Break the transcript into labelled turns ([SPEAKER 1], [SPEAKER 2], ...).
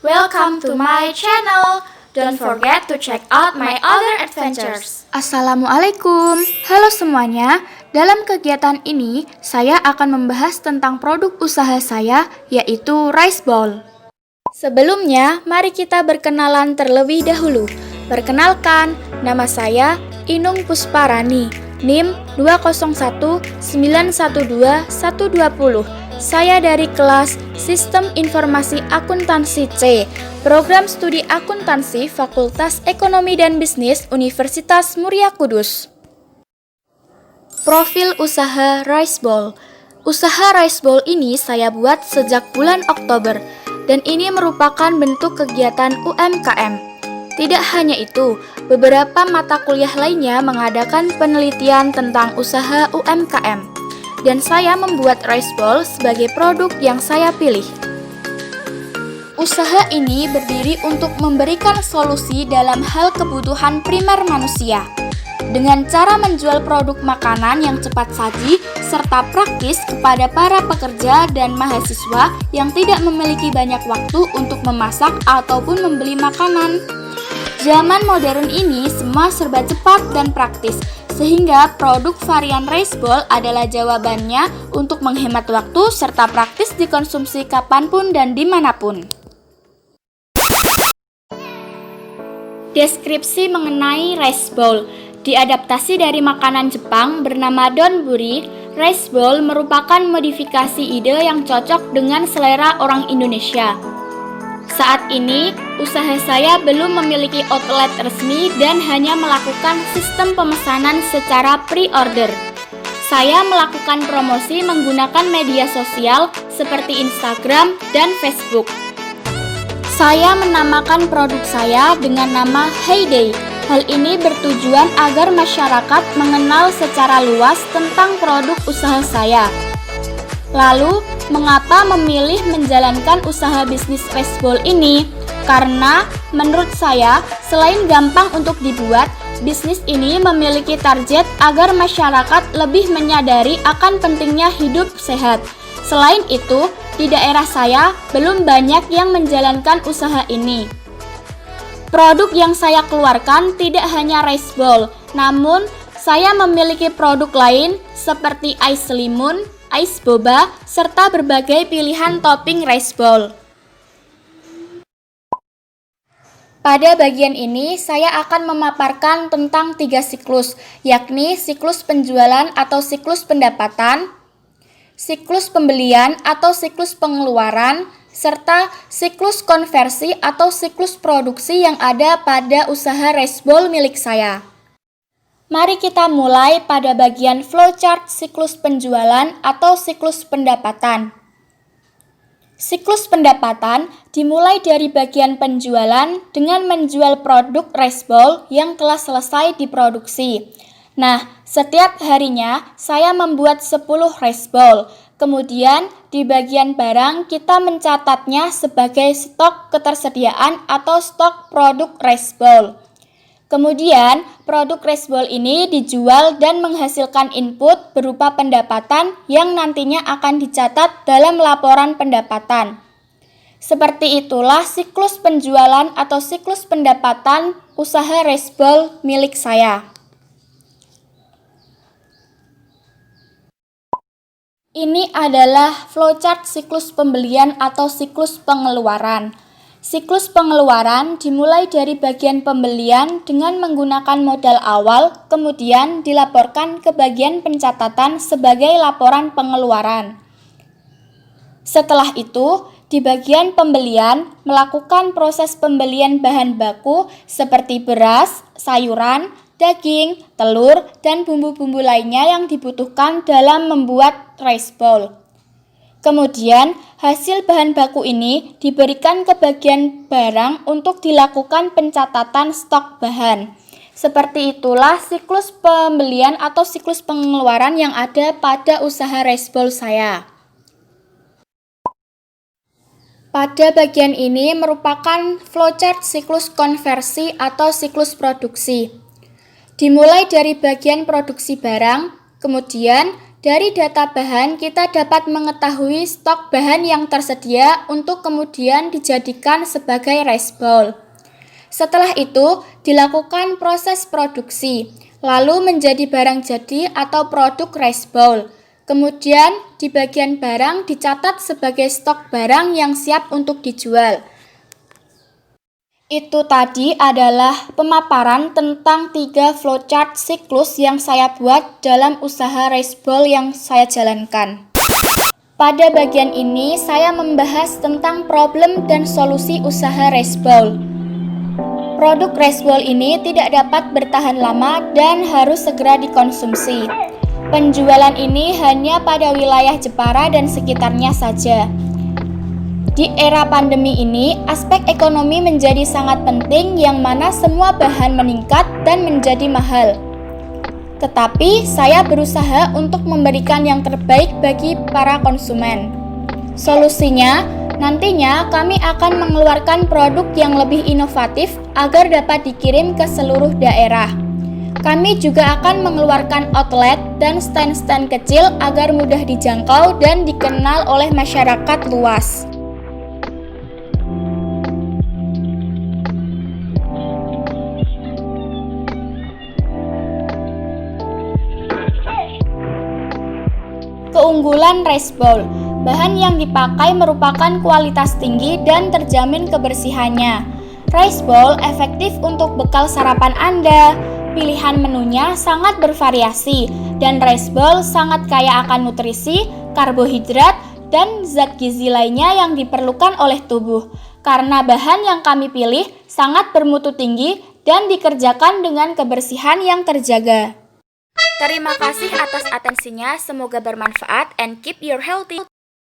[SPEAKER 1] Welcome to my channel. Don't forget to check out my other adventures.
[SPEAKER 2] Assalamualaikum. Halo semuanya. Dalam kegiatan ini, saya akan membahas tentang produk usaha saya, yaitu rice bowl. Sebelumnya, mari kita berkenalan terlebih dahulu. Perkenalkan, nama saya Inung Pusparani, NIM 201912120. Saya dari kelas Sistem Informasi Akuntansi C, Program Studi Akuntansi Fakultas Ekonomi dan Bisnis Universitas Muria Kudus. Profil usaha rice bowl. Usaha rice bowl ini saya buat sejak bulan Oktober, dan ini merupakan bentuk kegiatan UMKM. Tidak hanya itu, beberapa mata kuliah lainnya mengadakan penelitian tentang usaha UMKM. Dan saya membuat rice bowl sebagai produk yang saya pilih. Usaha ini berdiri untuk memberikan solusi dalam hal kebutuhan primer manusia. Dengan cara menjual produk makanan yang cepat saji serta praktis kepada para pekerja dan mahasiswa yang tidak memiliki banyak waktu untuk memasak ataupun membeli makanan. Zaman modern ini semua serba cepat dan praktis, sehingga produk varian rice bowl adalah jawabannya untuk menghemat waktu serta praktis dikonsumsi kapanpun dan dimanapun. Deskripsi mengenai rice bowl. Diadaptasi dari makanan Jepang bernama donburi, rice bowl merupakan modifikasi ide yang cocok dengan selera orang Indonesia. Saat ini, usaha saya belum memiliki outlet resmi dan hanya melakukan sistem pemesanan secara pre-order. Saya melakukan promosi menggunakan media sosial seperti Instagram dan Facebook. Saya menamakan produk saya dengan nama Heyday. Hal ini bertujuan agar masyarakat mengenal secara luas tentang produk usaha saya. Lalu, mengapa memilih menjalankan usaha bisnis rice bowl ini? Karena menurut saya, selain gampang untuk dibuat, bisnis ini memiliki target agar masyarakat lebih menyadari akan pentingnya hidup sehat. Selain itu, di daerah saya belum banyak yang menjalankan usaha ini. Produk yang saya keluarkan tidak hanya rice bowl, namun saya memiliki produk lain seperti ice limun, ice boba, serta berbagai pilihan topping rice bowl. Pada bagian ini, saya akan memaparkan tentang 3 siklus, yakni siklus penjualan atau siklus pendapatan, siklus pembelian atau siklus pengeluaran, serta siklus konversi atau siklus produksi yang ada pada usaha rice bowl milik saya. Mari kita mulai pada bagian flowchart siklus penjualan atau siklus pendapatan. Siklus pendapatan dimulai dari bagian penjualan dengan menjual produk rice bowl yang telah selesai diproduksi. Nah, setiap harinya saya membuat 10 rice bowl. Kemudian di bagian barang kita mencatatnya sebagai stok ketersediaan atau stok produk rice bowl. Kemudian, produk rice bowl ini dijual dan menghasilkan input berupa pendapatan yang nantinya akan dicatat dalam laporan pendapatan. Seperti itulah siklus penjualan atau siklus pendapatan usaha rice bowl milik saya. Ini adalah flowchart siklus pembelian atau siklus pengeluaran. Siklus pengeluaran dimulai dari bagian pembelian dengan menggunakan modal awal, kemudian dilaporkan ke bagian pencatatan sebagai laporan pengeluaran. Setelah itu, di bagian pembelian melakukan proses pembelian bahan baku seperti beras, sayuran, daging, telur, dan bumbu-bumbu lainnya yang dibutuhkan dalam membuat rice bowl. Kemudian, hasil bahan baku ini diberikan ke bagian barang untuk dilakukan pencatatan stok bahan. Seperti itulah siklus pembelian atau siklus pengeluaran yang ada pada usaha rice bowl saya. Pada bagian ini merupakan flowchart siklus konversi atau siklus produksi. Dimulai dari bagian produksi barang, kemudian Dari data bahan, kita dapat mengetahui stok bahan yang tersedia untuk kemudian dijadikan sebagai rice bowl. Setelah itu, dilakukan proses produksi, lalu menjadi barang jadi atau produk rice bowl. Kemudian, di bagian barang dicatat sebagai stok barang yang siap untuk dijual. Itu tadi adalah pemaparan tentang 3 flowchart siklus yang saya buat dalam usaha rice bowl yang saya jalankan. Pada bagian ini, saya membahas tentang problem dan solusi usaha rice bowl. Produk rice bowl ini tidak dapat bertahan lama dan harus segera dikonsumsi. Penjualan ini hanya pada wilayah Jepara dan sekitarnya saja. Di era pandemi ini, aspek ekonomi menjadi sangat penting yang mana semua bahan meningkat dan menjadi mahal. Tetapi, saya berusaha untuk memberikan yang terbaik bagi para konsumen. Solusinya, nantinya kami akan mengeluarkan produk yang lebih inovatif agar dapat dikirim ke seluruh daerah. Kami juga akan mengeluarkan outlet dan stand-stand kecil agar mudah dijangkau dan dikenal oleh masyarakat luas. Keunggulan rice bowl, bahan yang dipakai merupakan kualitas tinggi dan terjamin kebersihannya. Rice bowl efektif untuk bekal sarapan Anda. Pilihan menunya sangat bervariasi dan rice bowl sangat kaya akan nutrisi, karbohidrat, dan zat gizi lainnya yang diperlukan oleh tubuh. Karena bahan yang kami pilih sangat bermutu tinggi dan dikerjakan dengan kebersihan yang terjaga. Terima kasih atas atensinya, semoga bermanfaat and keep your healthy.